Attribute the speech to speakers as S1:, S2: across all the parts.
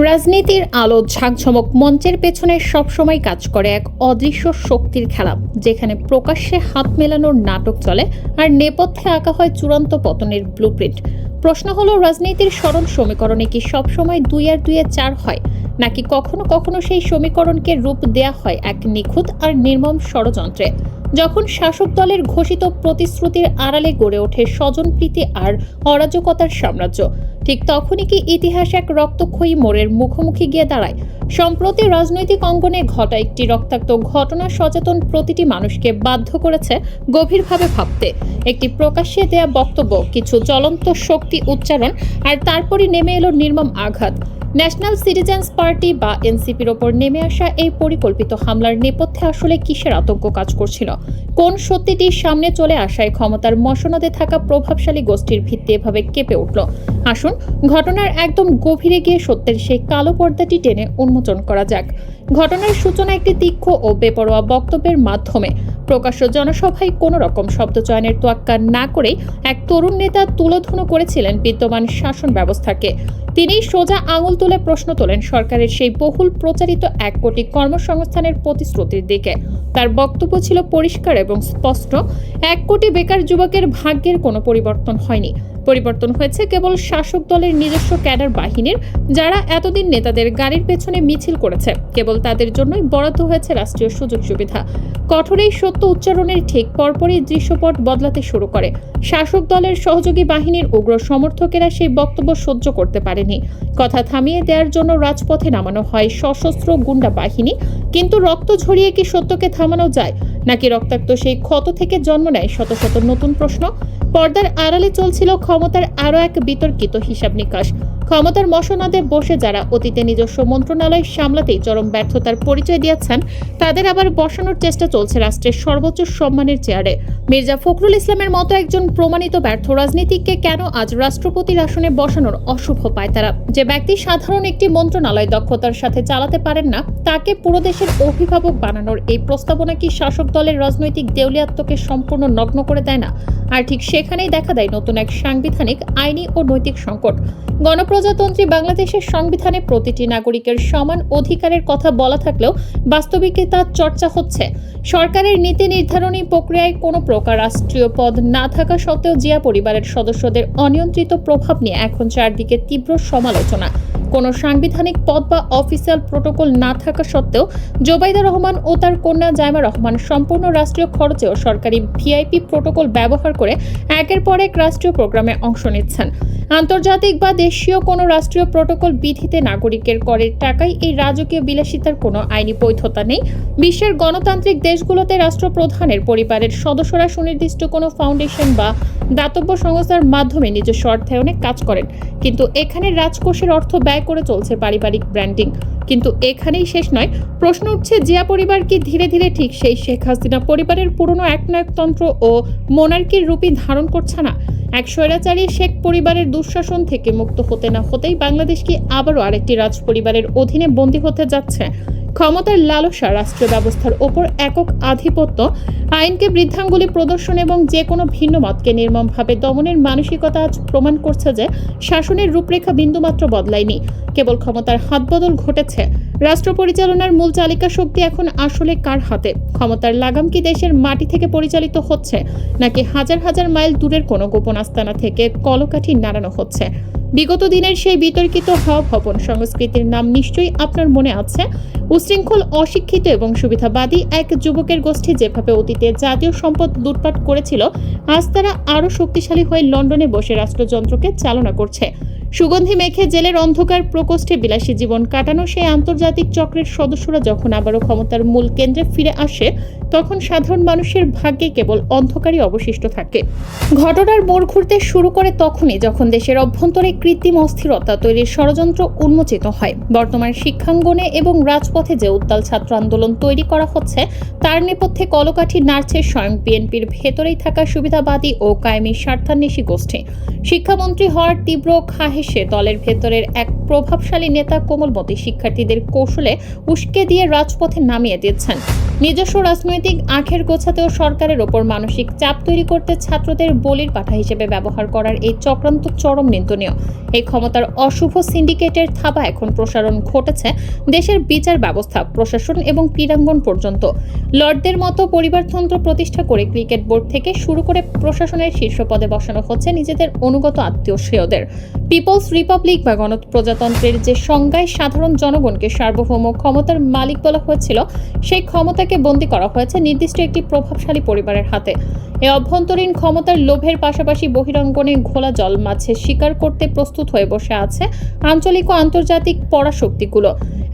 S1: রাজনীতির আলো ঝাঁকঝমক মঞ্চের পেছনে সবসময় কাজ করে এক অদৃশ্য শক্তির খেলা, যেখানে প্রকাশ্যে হাত মেলানোর নাটক চলে আর নেপথ্যে আঁকা হয় চূড়ান্ত পতনের ব্লুপ্রিন্ট। প্রশ্ন হলো, রাজনীতির সরল সমীকরণে কি সবসময় 2 আর 2 4 হয়, নাকি কখনো কখনো সেই সমীকরণকে রূপ দেয়া হয় এক নিখুঁত আর নির্মম ষড়যন্ত্রে? যখন শাসক দলের ঘোষিত প্রতিশ্রুতির আড়ালে গড়ে ওঠে স্বজনপ্রীতি আর অরাজকতার সাম্রাজ্য, ঠিক তখনই কি ইতিহাস এক রক্তক্ষয়ী মোড়ের মুখোমুখি গিয়ে দাঁড়ায়? সম্প্রতি রাজনৈতিক অঙ্গনে ঘটা একটি রক্তাক্ত ঘটনা সচেতন প্রতিটি মানুষকে বাধ্য করেছে গভীরভাবে ভাবতে। একটি প্রকাশ্যে দেয়া বক্তব্য, কিছু জ্বলন্ত শক্তি উচ্চারণ, আর তারপরই নেমে এলো নির্মম আঘাত। ন্যাশনাল সিটিজেন্স পার্টি বা এনসিপির ওপর নেমে আসা এই পরিকল্পিত হামলার নেপথ্যে আসলে কিসের আতঙ্ক কাজ করছিল? কোন সত্যিটির সামনে চলে আসায় ক্ষমতার মসনদে থাকা প্রভাবশালী গোষ্ঠীর ভিত্তি এভাবে কেঁপে উঠল? আসুন ঘটনার একদম গভীরে গিয়ে সত্যের সেই কালো পর্দাটি টেনে উন্মোচন করা যাক। ঘটনার সূচনা একটি তীক্ষ্ণ ও বেপরোয়া বক্তব্যের মাধ্যমে। প্রকাশ্য জনসভায় কোনো রকম শব্দচয়নের তোয়াক্কা না করেই এক তরুণ নেতা তুলোধুনো করেছিলেন বিদ্যমান শাসন ব্যবস্থাকে। তিনি সোজা আঙুল তুলে প্রশ্ন তোলেন সরকারের সেই বহুল প্রচারিত 1 কোটি কর্মসংস্থানের প্রতিশ্রুতির দিকে। তার বক্তব্য ছিল পরিষ্কার এবং স্পষ্ট: 1 কোটি বেকার যুবকের ভাগ্যের কোনো পরিবর্তন হয়নি। পরিবর্তন হয়েছে কেবল শাসক দলের নিজস্ব ক্যাডার বাহিনীর, যারা এতদিন নেতাদের গাড়ির পেছনে মিছিল করেছে। কেবল তাদের জন্যই বরাদ্দ হয়েছে রাষ্ট্রীয় সুযোগ সুবিধা। কঠোর এই সত্য উচ্চারণের ঠিক পরপরই দৃশ্যপট বদলাতে শুরু করে। শাসক দলের সহযোগী বাহিনীর উগ্র সমর্থকেরা সেই বক্তব্য সহ্য করতে পারেনি। কথা থামিয়ে দেওয়ার জন্য রাজপথে নামানো হয় সশস্ত্র গুন্ডা বাহিনী। কিন্তু রক্ত ঝরিয়ে কি সত্যকে থামানো যায়, নাকি রক্তাক্ত সেই ক্ষত থেকে জন্ম নেয় শত শত নতুন প্রশ্ন? পর্দার আড়ালে চলছিল ক্ষমতার আরও এক বিতর্কিত হিসাব নিকাশ। ক্ষমতার মসনদে বসে যারা অতীতে নিজস্ব মন্ত্রণালয় সামলাতেই চরম ব্যর্থতার পরিচয় দিয়েছেন, তাদের আবার বসানোর চেষ্টা চলছে রাষ্ট্রের সর্বোচ্চ সম্মানের চেয়ারে। মির্জা ফখরুল ইসলামের মতো একজন প্রমাণিত ব্যর্থ রাজনীতিককে কেন আজ রাষ্ট্রপতির আসনে বসানোর অশুভ পায় তারা? যে ব্যক্তি সাধারণ একটি মন্ত্রণালয় দক্ষতার সাথে চালাতে পারেন না, তাকে পুরো দেশের অভিভাবক বানানোর এই প্রস্তাবনা কি শাসক দলের রাজনৈতিক দেউলিয়াত্বকে সম্পূর্ণ নগ্ন করে দেয় না? আর ঠিক সেখানেই দেখা দেয় নতুন এক সাংবিধানিক, আইনি ও নৈতিক সংকট। গণপ্রজাতন্ত্রী বাংলাদেশের সংবিধানে প্রতিটি নাগরিকের সমান অধিকারের কথা বলা থাকলেও বাস্তবিকে তা চর্চা হচ্ছে। সরকারের নীতি নির্ধারণী প্রক্রিয়ায় কোনো প্রকার রাষ্ট্রীয় পদ না থাকা সত্ত্বেও জিয়া পরিবারের সদস্যদের অনিয়ন্ত্রিত প্রভাব নিয়ে এখন চারদিকে তীব্র সমালোচনা। কোনো সাংবিধানিক পদ বা অফিসিয়াল প্রোটোকল না থাকা সত্ত্বেও জোবাইদা রহমান ও তার কন্যা জাইমা রহমান সম্পূর্ণ রাষ্ট্রীয় খরচেও সরকারি ভিআইপি প্রোটোকল ব্যবহার করে একের পর এক রাষ্ট্রীয় প্রোগ্রামে অংশ নিচ্ছেন। আন্তর্জাতিক বা দেশীয় কোনো রাষ্ট্রীয় প্রোটোকল বিধিতে নাগরিকের করের টাকায় এই রাজকীয় বিলাসিতার কোনো আইনি বৈধতা নেই। বিশ্বের গণতান্ত্রিক দেশগুলোতে রাষ্ট্রপ্রধানের পরিবারের সদস্যরা সুনির্দিষ্ট কোনো ফাউন্ডেশন বা দাতব্য সংস্থার মাধ্যমে নিজস্ব অর্থায়নে কাজ করেন। কিন্তু এখানে রাজকোষের অর্থ ব্যয় করে চলছে পারিবারিক ব্র্যান্ডিং। কিন্তু এখানেই শেষ নয়। প্রশ্ন উঠছে, জিয়া পরিবার কি ধীরে ধীরে ঠিক সেই শেখ হাসিনা পরিবারের পুরনো একনায়কতন্ত্র ও মোনার্কির রূপই ধারণ করছে না? এক স্বৈরাচারী শেখ পরিবারের দুঃশাসন থেকে মুক্ত হতে না হতেই বাংলাদেশ কি আবারও আরেকটি রাজ পরিবারের অধীনে বন্দী হতে যাচ্ছে? ক্ষমতার লালসা, রাষ্ট্রীয় ব্যবস্থার ওপর একক আধিপত্য, আইনকে বৃদ্ধাঙ্গুলি প্রদর্শন এবং যে কোনো ভিন্ন মতকে নির্মমভাবে দমনের মানসিকতা আজ প্রমাণ করছে যে শাসনের রূপরেখা বিন্দুমাত্র বদলায়নি, কেবল ক্ষমতার হাতবদল ঘটেছে। রাষ্ট্র পরিচালনার মূল চালিকা শক্তি এখন আসলে কার হাতে? ক্ষমতার লাগাম কি দেশের মাটি থেকে পরিচালিত হচ্ছে, নাকি হাজার হাজার মাইল দূরের কোনো গোপন আস্তানা থেকে কলকাঠি নাড়ানো হচ্ছে? বিগত দিনের সেই বিতর্কিত হাওয়া ভবন সংস্কৃতির নাম নিশ্চয়ই আপনার মনে আছে। উশৃঙ্খল, অশিক্ষিত এবং সুবিধাবাদী এক যুবকের গোষ্ঠী যেভাবে অতীতে জাতীয় সম্পদ লুটপাট করেছিল, আজ তারা আরও শক্তিশালী হয়ে লন্ডনে বসে রাষ্ট্রযন্ত্রকে চালনা করছে। সুগন্ধি মেখে জেলের অন্ধকার প্রকোষ্ঠে বিলাসী জীবন কাটানো সেই আন্তর্জাতিক চক্রের সদস্যরা যখন আবারও ক্ষমতার মূল কেন্দ্রে ফিরে আসে, তখন সাধারণ মানুষের ভাগ্যে কেবল অন্ধকারই অবশিষ্ট থাকে। ঘটনার মোড় ঘুরতে শুরু করে তখনই যখন দেশের অভ্যন্তরে কৃত্রিম অস্থিরতা তৈরির ষড়যন্ত্র উন্মোচিত হয়। বর্তমান শিক্ষাঙ্গনে এবং রাজপথে যে উত্তাল ছাত্র আন্দোলন তৈরি করা হচ্ছে, তার নেপথ্যে কলকাঠি নাড়ছে স্বয়ং বিএনপির ভেতরেই থাকা সুবিধাবাদী ও কায়েমি স্বার্থান্বেষী গোষ্ঠী। শিক্ষামন্ত্রী হওয়ার তীব্র খাহেসে দলের ভেতরের এক প্রভাবশালী নেতা কোমলমতি শিক্ষার্থীদের কৌশলে উস্কে দিয়ে রাজপথে নামিয়ে দিচ্ছেন। নিজস্ব রাজনৈতিক আখের গোছাতেও সরকারের ওপর মানসিক চাপ তৈরি করতে ছাত্রদের বলির পাঠা হিসেবে ব্যবহার করার এই চক্রান্ত চরম নিন্দনীয়। এই ক্ষমতার অশুভ সিন্ডিকেটের থাবা এখন প্রসারণ ঘটেছে দেশের বিচার ব্যবস্থা, প্রশাসন এবং ক্রীড়াঙ্গন পর্যন্ত। লর্ডদের মতো পরিবারতন্ত্র প্রতিষ্ঠা করে ক্রিকেট বোর্ড থেকে শুরু করে প্রশাসনের শীর্ষ পদে বসানো হচ্ছে নিজেদের অনুগত আত্মীয়-স্বীয়দের। পিপলস রিপাবলিক বা গণপ্রজাতন্ত্রের যে সংজ্ঞায় সাধারণ জনগণকে সার্বভৌম ক্ষমতার মালিক বলা হয়েছিল, সেই ক্ষমতাকে বন্দী করা হয়েছে নির্দিষ্ট একটি প্রভাবশালী পরিবারের হাতে। এই অভ্যন্তরীণ ক্ষমতার লোভের পাশাপাশি বহিরঙ্গনে ঘোলা জল মাছে শিকার করতে প্রস্তুত হয়ে বসে আছে আঞ্চলিক ও আন্তর্জাতিক পরাশক্তিগুলো।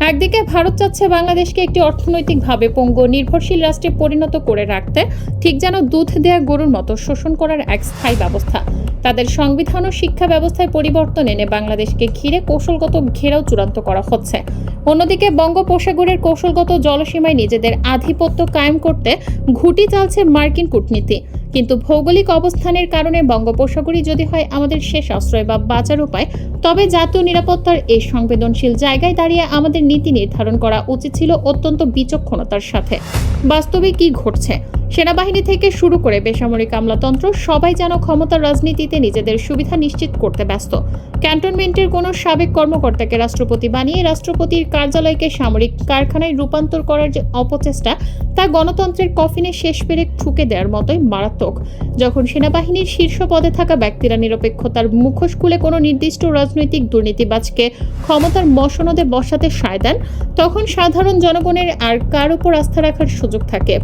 S1: একদিকে ভারত চাচ্ছে বাংলাদেশকে একটি অর্থনৈতিকভাবে পঙ্গু নির্ভরশীল রাষ্ট্রে পরিণত করে রাখতে, ঠিক যেন দুধ দেয়া গরুর মতো শোষণ করার এক স্থায়ী ব্যবস্থা। তাদের সংবিধান ও শিক্ষা ব্যবস্থায় পরিবর্তন এনে বাংলাদেশকে ঘিরে কৌশলগত ঘেরাও চূড়ান্ত করা হচ্ছে। অন্যদিকে বঙ্গোপসাগরের কৌশলগত জলসীমায় নিজেদের আধিপত্য কায়েম করতে ঘুঁটি চালছে মার্কিন কূটনীতি। কিন্তু ভৌগোলিক অবস্থানের কারণে বঙ্গোপসাগরই যদি হয় আমাদের শেষ আশ্রয় বা বাঁচার উপায়, তবে জাতীয় নিরাপত্তার এই সংবেদনশীল জায়গায় দাঁড়িয়ে আমাদের নীতি নির্ধারণ করা উচিত ছিল অত্যন্ত বিচক্ষণতার সাথে। বাস্তবে কি ঘটছে? সেনাবাহিনী থেকে শুরু করে বেসামরিক আমলাতন্ত্র সবাই যেন ক্ষমতার রাজনীতিতে নিজেদের সুবিধা নিশ্চিত করতে ব্যস্ত। ক্যান্টনমেন্টের কোনো সাবেক কর্মকর্তাকে রাষ্ট্রপতি বানিয়ে রাষ্ট্রপতির কার্যালয়কে সামরিক কারখানায় রূপান্তর করার যে অপচেষ্টা, তা গণতন্ত্রের কফিনে শেষ পেরেক ঠুকে দেওয়ার মতোই মারাত্মক। যখন সেনাবাহিনীর শীর্ষ পদে থাকা ব্যক্তিরা নিরপেক্ষতার মুখোশ খুলে কোনো নির্দিষ্ট রাজনৈতিক দুর্নীতিবাজকে ক্ষমতার মসনদে বসাতে সায় দেন, তখন সাধারণ জনগণের আর কার উপর আস্থা রাখার সুযোগ থাকে?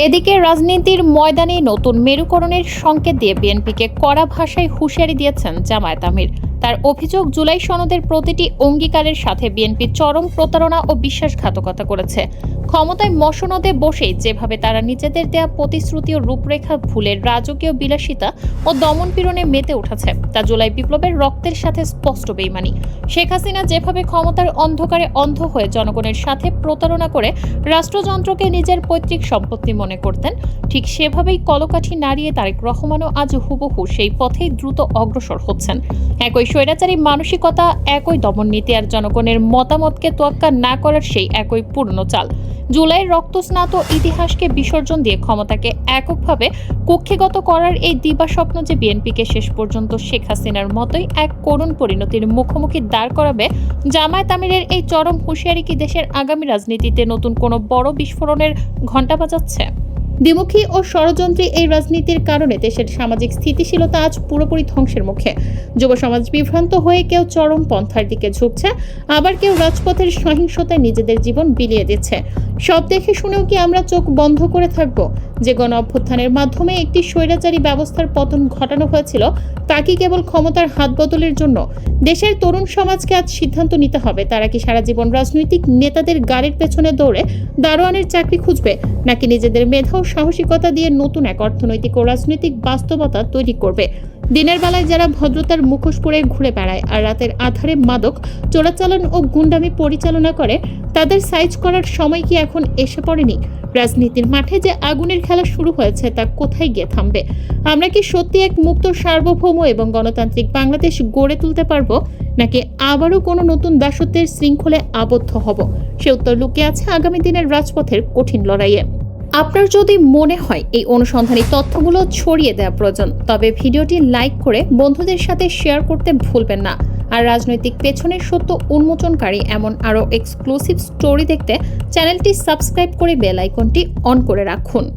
S1: এদিকে রাজনীতির ময়দানে নতুন মেরুকরণের সংকেত দিয়ে বিএনপিকে কড়া ভাষায় হুঁশিয়ারি দিয়েছেন জামায়াত আমির। তার অভিযোগ, জুলাই সনদের প্রতিটি অঙ্গীকারের সাথে বিএনপি চরম প্রতারণা ও বিশ্বাসঘাতকতা করেছে। ক্ষমতায় মসনদে বসেই যেভাবে তারা নিজেদের দেয়া প্রতিশ্রুতি ও রূপরেখা ভুলে রাজকীয় বিলাসিতা ও দমনপীড়নে মেতে উঠেছে, তা জুলাই বিপ্লবের রক্তের সাথে স্পষ্ট বেইমানি। শেখ হাসিনা যেভাবে ক্ষমতার অন্ধকারে অন্ধ হয়ে জনগণের সাথে প্রতারণা করে রাষ্ট্রযন্ত্রকে নিজের পৈতৃক সম্পত্তি মনে করতেন, ঠিক সেভাবেই কলকাঠি নাড়িয়ে তারেক রহমানও আজ হুবহু সেই পথেই দ্রুত অগ্রসর হচ্ছেন। একই স্বৈরাচারী মানসিকতা, একই দমননীতি আর জনগণের মতামতকে তোয়াক্কা না করার সেই একই পুরনো চাল। জুলাইয়ের রক্তস্নাত ইতিহাসকে বিসর্জন দিয়ে ক্ষমতাকে এককভাবে কক্ষিগত করার এই দিবাস্বপ্ন যে বিএনপিকে শেষ পর্যন্ত শেখ হাসিনার মতোই এক করুণ পরিণতির মুখোমুখি দাঁড় করাবে, জামায়াত আমিরের এই চরম হুঁশিয়ারি কি দেশের আগামী রাজনীতিতে নতুন কোনো বড় বিস্ফোরণের ঘণ্টা বাজাচ্ছে? দ্বিমুখী ও ষড়যন্ত্রী এই রাজনীতির কারণে দেশের সামাজিক স্থিতিশীলতা আজ পুরোপুরি ধ্বংসের মুখে। যুব সমাজ বিভ্রান্ত হয়ে কেউ চরম পন্থার দিকে ঝুঁকছে, আবার কেউ রাজপথের সহিংসতায় নিজেদের জীবন বিলিয়ে দিচ্ছে। সব দেখে শুনেও কি আমরা চোখ বন্ধ করে থাকব? যে গণ অভ্যুত্থানের মাধ্যমে একটি স্বৈরাচারী ব্যবস্থার পতন ঘটানো হয়েছিল, তা কি কেবল ক্ষমতার হাত বদলের জন্য? দেশের তরুণ সমাজকে আজ সিদ্ধান্ত নিতে হবে, তারা কি সারা জীবন রাজনৈতিক নেতাদের গাড়ির পেছনে দৌড়ে দারোয়ানের চাকরি খুঁজবে, নাকি নিজেদের মেধা ও সাহসিকতা দিয়ে নতুন এক অর্থনৈতিক ও রাজনৈতিক বাস্তবতা তৈরি করবে? দিনের বেলায় যারা ভদ্রতার মুখোশ পরে ঘুরে বেড়ায় আর রাতের আধারে মাদক চোরাচালান ও গুন্ডামি পরিচালনা করে, তাদের সাইজ করার সময় কি এখন এসে পড়েনি? রাজনীতির মাঠে যে আগুনের খেলা শুরু হয়েছে, তা কোথায় গিয়ে থামবে? আমরা কি সত্যি এক মুক্ত, সার্বভৌম এবং গণতান্ত্রিক বাংলাদেশ গড়ে তুলতে পারবো, নাকি আবারও কোনো নতুন দাসত্বের শৃঙ্খলে আবদ্ধ হব? সে উত্তর লুকিয়ে আছে আগামী দিনের রাজপথের কঠিন লড়াইয়ে। আপনার যদি মনে হয় এই অনুসন্ধানী তথ্যগুলো ছড়িয়ে দেওয়া প্রয়োজন, তবে ভিডিওটি লাইক করে বন্ধুদের সাথে শেয়ার করতে ভুলবেন না। আর রাজনৈতিক পেছনের সত্য উন্মোচনকারী এমন আরও এক্সক্লুসিভ স্টোরি দেখতে চ্যানেলটি সাবস্ক্রাইব করে বেল আইকনটি অন করে রাখুন।